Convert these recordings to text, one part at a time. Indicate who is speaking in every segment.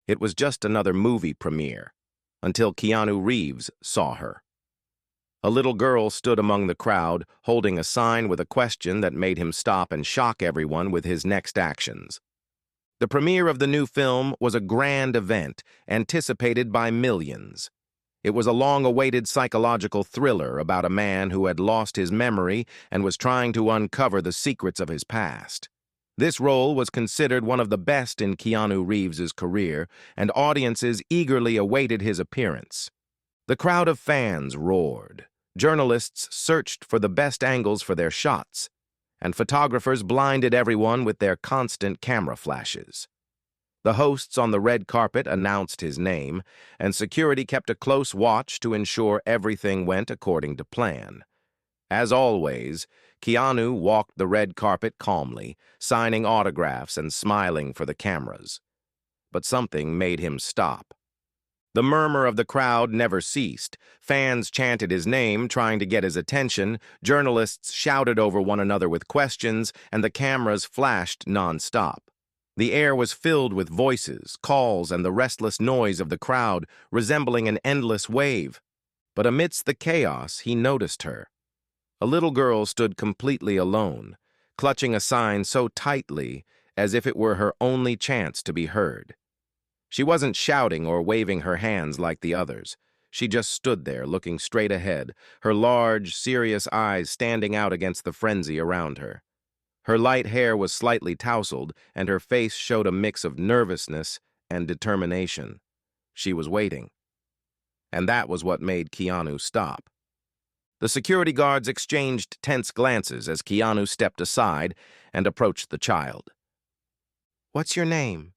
Speaker 1: It was just another movie premiere, until Keanu Reeves saw her. A little girl stood among the crowd, holding a sign with a question that made him stop and shock everyone with his next actions. The premiere of the new film was a grand event, anticipated by millions. It was a long-awaited psychological thriller about a man who had lost his memory and was trying to uncover the secrets of his past. This role was considered one of the best in Keanu Reeves's career, and audiences eagerly awaited his appearance. The crowd of fans roared. Journalists searched for the best angles for their shots, and photographers blinded everyone with their constant camera flashes. The hosts on the red carpet announced his name, and security kept a close watch to ensure everything went according to plan. As always, Keanu walked the red carpet calmly, signing autographs and smiling for the cameras. But something made him stop. The murmur of the crowd never ceased. Fans chanted his name, trying to get his attention, journalists shouted over one another with questions, and the cameras flashed non-stop. The air was filled with voices, calls, and the restless noise of the crowd, resembling an endless wave. But amidst the chaos, he noticed her. A little girl stood completely alone, clutching a sign so tightly as if it were her only chance to be heard. She wasn't shouting or waving her hands like the others. She just stood there, looking straight ahead, her large, serious eyes standing out against the frenzy around her. Her light hair was slightly tousled, and her face showed a mix of nervousness and determination. She was waiting. And that was what made Keanu stop. The security guards exchanged tense glances as Keanu stepped aside and approached the child. "What's your name?"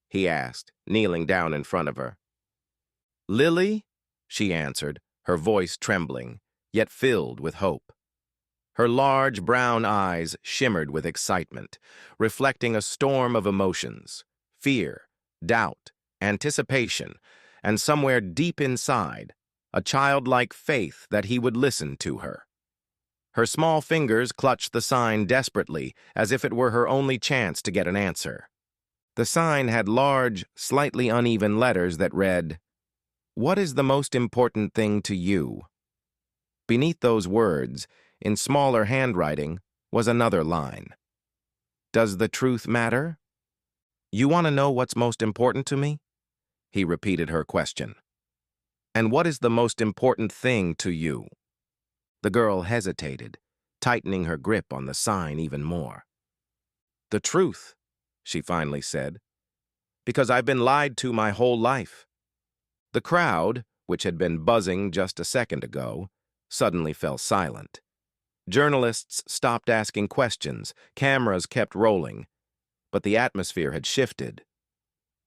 Speaker 1: he asked, kneeling down in front of her. "Lily?" she answered, her voice trembling, yet filled with hope. Her large brown eyes shimmered with excitement, reflecting a storm of emotions: fear, doubt, anticipation, and somewhere deep inside, a childlike faith that he would listen to her. Her small fingers clutched the sign desperately, as if it were her only chance to get an answer. The sign had large, slightly uneven letters that read, "What is the most important thing to you?" Beneath those words, in smaller handwriting, was another line. "Does the truth matter?" "You want to know what's most important to me?" he repeated her question. "And what is the most important thing to you?" The girl hesitated, tightening her grip on the sign even more. "The truth," she finally said, "because I've been lied to my whole life." The crowd, which had been buzzing just a second ago, suddenly fell silent. Journalists stopped asking questions, cameras kept rolling, but the atmosphere had shifted.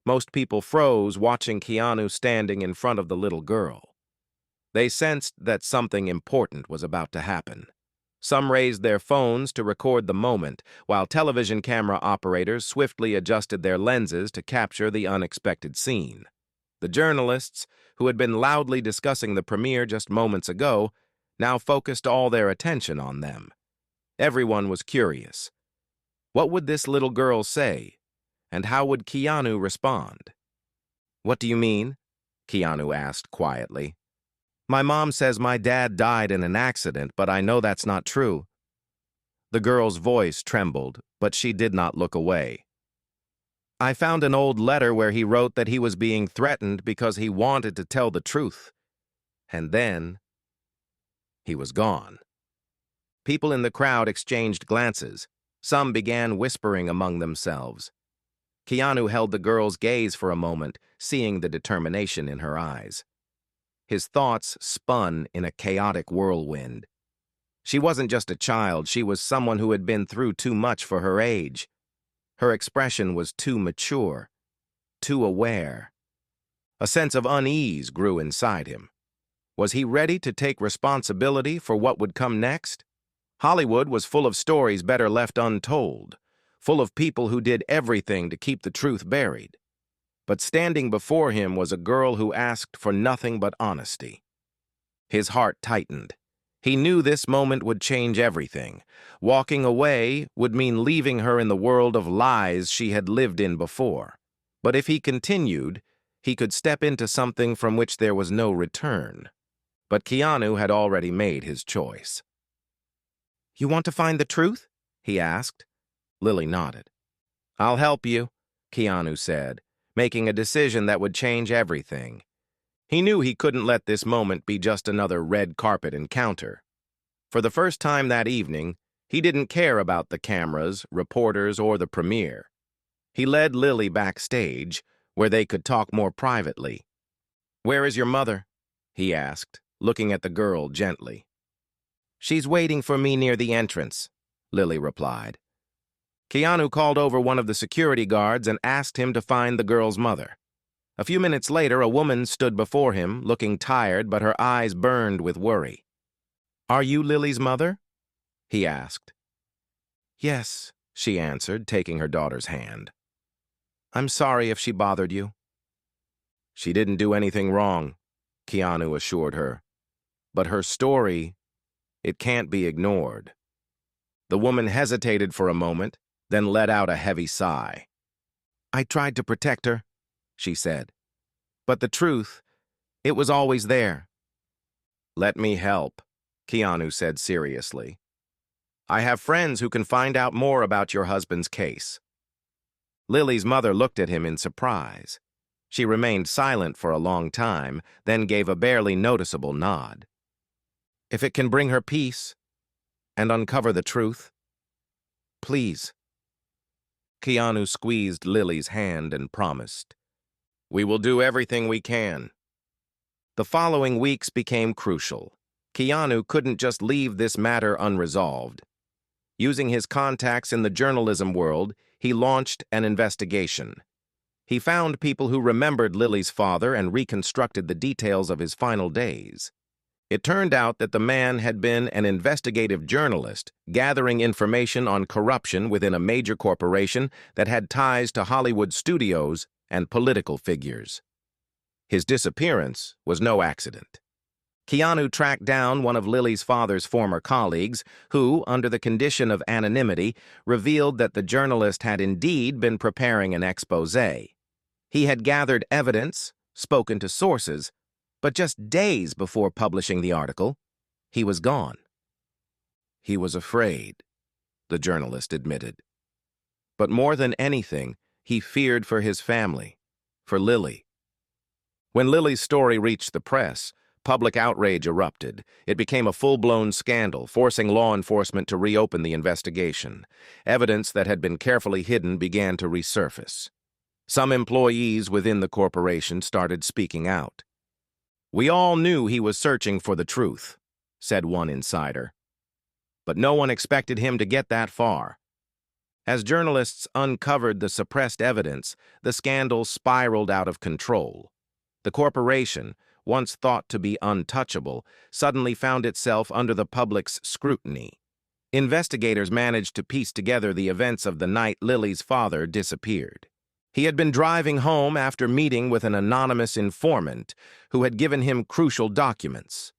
Speaker 1: Most people froze, watching Keanu standing in front of the little girl. They sensed that something important was about to happen. Some raised their phones to record the moment, while television camera operators swiftly adjusted their lenses to capture the unexpected scene. The journalists, who had been loudly discussing the premiere just moments ago, now focused all their attention on them. Everyone was curious. What would this little girl say? And how would Keanu respond? "What do you mean?" Keanu asked quietly. "My mom says my dad died in an accident, but I know that's not true." The girl's voice trembled, but she did not look away. "I found an old letter where he wrote that he was being threatened because he wanted to tell the truth. And then he was gone." People in the crowd exchanged glances. Some began whispering among themselves. Keanu held the girl's gaze for a moment, seeing the determination in her eyes. His thoughts spun in a chaotic whirlwind. She wasn't just a child, she was someone who had been through too much for her age. Her expression was too mature, too aware. A sense of unease grew inside him. Was he ready to take responsibility for what would come next? Hollywood was full of stories better left untold, full of people who did everything to keep the truth buried. But standing before him was a girl who asked for nothing but honesty. His heart tightened. He knew this moment would change everything. Walking away would mean leaving her in the world of lies she had lived in before. But if he continued, he could step into something from which there was no return. But Keanu had already made his choice. "You want to find the truth?" he asked. Lily nodded. "I'll help you," Keanu said, making a decision that would change everything. He knew he couldn't let this moment be just another red carpet encounter. For the first time that evening, he didn't care about the cameras, reporters, or the premiere. He led Lily backstage, where they could talk more privately. "Where is your mother?" he asked, looking at the girl gently. "She's waiting for me near the entrance," Lily replied. Keanu called over one of the security guards and asked him to find the girl's mother. A few minutes later, a woman stood before him, looking tired, but her eyes burned with worry. "Are you Lily's mother?" he asked. "Yes," she answered, taking her daughter's hand. "I'm sorry if she bothered you." "She didn't do anything wrong," Keanu assured her. "But her story, it can't be ignored." The woman hesitated for a moment, then let out a heavy sigh. "I tried to protect her," she said. "But the truth, it was always there." "Let me help," Keanu said seriously. "I have friends who can find out more about your husband's case." Lily's mother looked at him in surprise. She remained silent for a long time, then gave a barely noticeable nod. "If it can bring her peace and uncover the truth, please." Keanu squeezed Lily's hand and promised, "We will do everything we can." The following weeks became crucial. Keanu couldn't just leave this matter unresolved. Using his contacts in the journalism world, he launched an investigation. He found people who remembered Lily's father and reconstructed the details of his final days. It turned out that the man had been an investigative journalist, gathering information on corruption within a major corporation that had ties to Hollywood studios and political figures. His disappearance was no accident. Keanu tracked down one of Lily's father's former colleagues, who, under the condition of anonymity, revealed that the journalist had indeed been preparing an exposé. He had gathered evidence, spoken to sources, but just days before publishing the article, he was gone. "He was afraid," the journalist admitted. But more than anything, he feared for his family, for Lily. When Lily's story reached the press, public outrage erupted. It became a full-blown scandal, forcing law enforcement to reopen the investigation. Evidence that had been carefully hidden began to resurface. Some employees within the corporation started speaking out. "We all knew he was searching for the truth," said one insider. But no one expected him to get that far. As journalists uncovered the suppressed evidence, the scandal spiraled out of control. The corporation, once thought to be untouchable, suddenly found itself under the public's scrutiny. Investigators managed to piece together the events of the night Lily's father disappeared. He had been driving home after meeting with an anonymous informant who had given him crucial documents.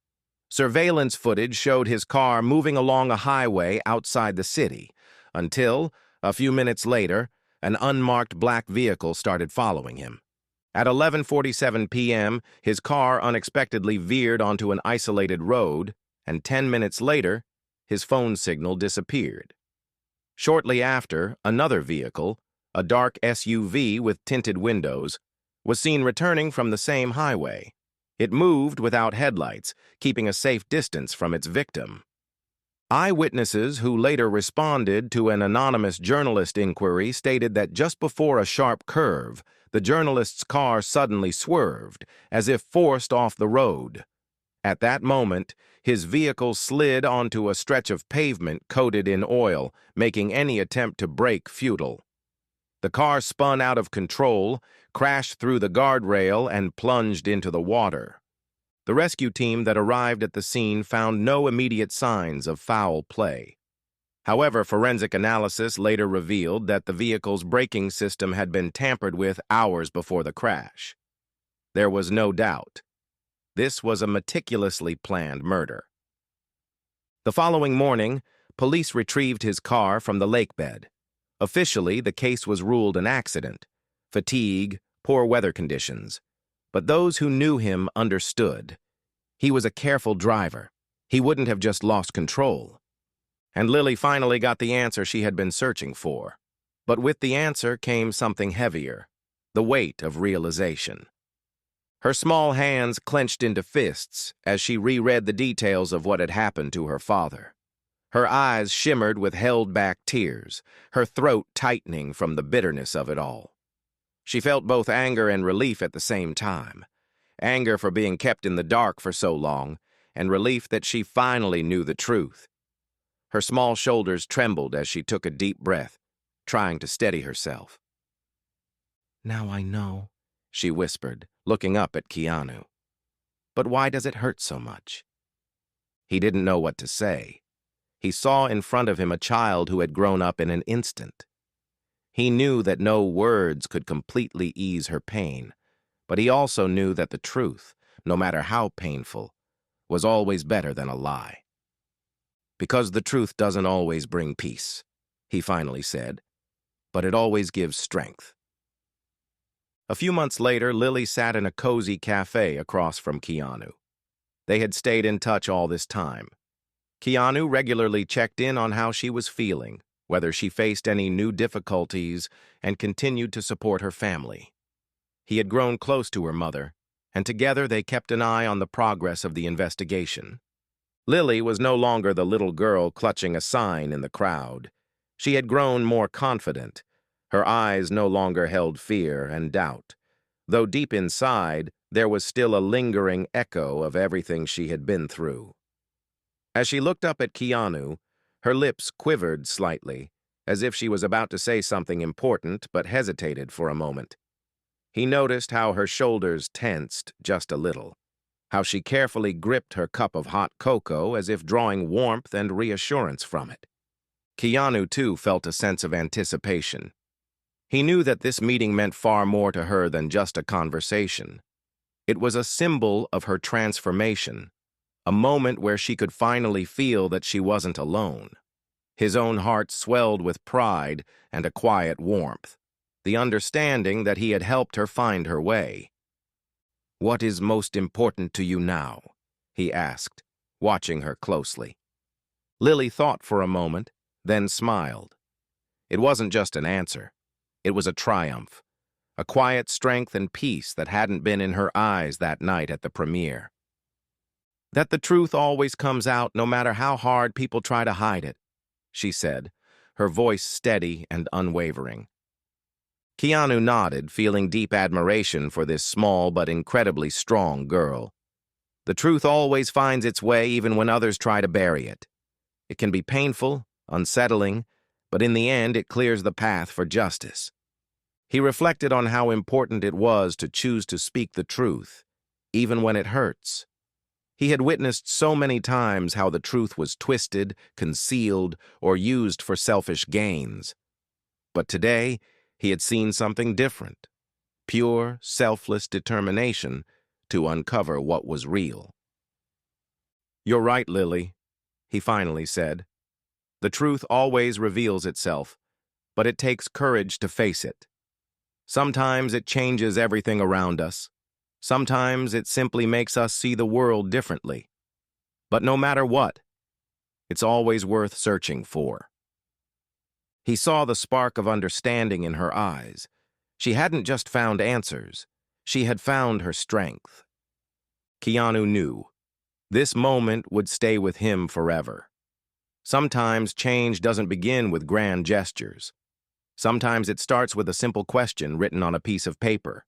Speaker 1: Surveillance footage showed his car moving along a highway outside the city, until, a few minutes later, an unmarked black vehicle started following him. At 11:47 p.m., his car unexpectedly veered onto an isolated road, and 10 minutes later, his phone signal disappeared. Shortly after, another vehicle, a dark SUV with tinted windows, was seen returning from the same highway. It moved without headlights, keeping a safe distance from its victim. Eyewitnesses who later responded to an anonymous journalist inquiry stated that just before a sharp curve, the journalist's car suddenly swerved, as if forced off the road. At that moment, his vehicle slid onto a stretch of pavement coated in oil, making any attempt to brake futile. The car spun out of control, crashed through the guardrail, and plunged into the water. The rescue team that arrived at the scene found no immediate signs of foul play. However, forensic analysis later revealed that the vehicle's braking system had been tampered with hours before the crash. There was no doubt. This was a meticulously planned murder. The following morning, police retrieved his car from the lakebed. Officially, the case was ruled an accident. fatigue, poor weather conditions. But those who knew him understood. He was a careful driver. He wouldn't have just lost control. And Lily finally got the answer she had been searching for. But with the answer came something heavier, the weight of realization. Her small hands clenched into fists as she reread the details of what had happened to her father. Her eyes shimmered with held-back tears, her throat tightening from the bitterness of it all. She felt both anger and relief at the same time. Anger for being kept in the dark for so long, and relief that she finally knew the truth. Her small shoulders trembled as she took a deep breath, trying to steady herself. "Now I know," she whispered, looking up at Keanu. "But why does it hurt so much?" He didn't know what to say. He saw in front of him a child who had grown up in an instant. He knew that no words could completely ease her pain, but he also knew that the truth, no matter how painful, was always better than a lie. "Because the truth doesn't always bring peace," he finally said, "but it always gives strength." A few months later, Lily sat in a cozy cafe across from Keanu. They had stayed in touch all this time. Keanu regularly checked in on how she was feeling, whether she faced any new difficulties, and continued to support her family. He had grown close to her mother, and together they kept an eye on the progress of the investigation. Lily was no longer the little girl clutching a sign in the crowd. She had grown more confident. Her eyes no longer held fear and doubt, though deep inside there was still a lingering echo of everything she had been through. As she looked up at Keanu, her lips quivered slightly, as if she was about to say something important but hesitated for a moment. He noticed how her shoulders tensed just a little, how she carefully gripped her cup of hot cocoa as if drawing warmth and reassurance from it. Keanu, too, felt a sense of anticipation. He knew that this meeting meant far more to her than just a conversation. It was a symbol of her transformation, a moment where she could finally feel that she wasn't alone. His own heart swelled with pride and a quiet warmth, the understanding that he had helped her find her way. "What is most important to you now?" he asked, watching her closely. Lily thought for a moment, then smiled. It wasn't just an answer. It was a triumph, a quiet strength and peace that hadn't been in her eyes that night at the premiere. "That the truth always comes out no matter how hard people try to hide it," she said, her voice steady and unwavering. Keanu nodded, feeling deep admiration for this small but incredibly strong girl. The truth always finds its way even when others try to bury it. It can be painful, unsettling, but in the end it clears the path for justice. He reflected on how important it was to choose to speak the truth, even when it hurts. He had witnessed so many times how the truth was twisted, concealed, or used for selfish gains. But today, he had seen something different, pure, selfless determination to uncover what was real. "You're right, Lily," he finally said. "The truth always reveals itself, but it takes courage to face it. Sometimes it changes everything around us. Sometimes it simply makes us see the world differently. But no matter what, it's always worth searching for." He saw the spark of understanding in her eyes. She hadn't just found answers. She had found her strength. Keanu knew. This moment would stay with him forever. Sometimes change doesn't begin with grand gestures. Sometimes it starts with a simple question written on a piece of paper.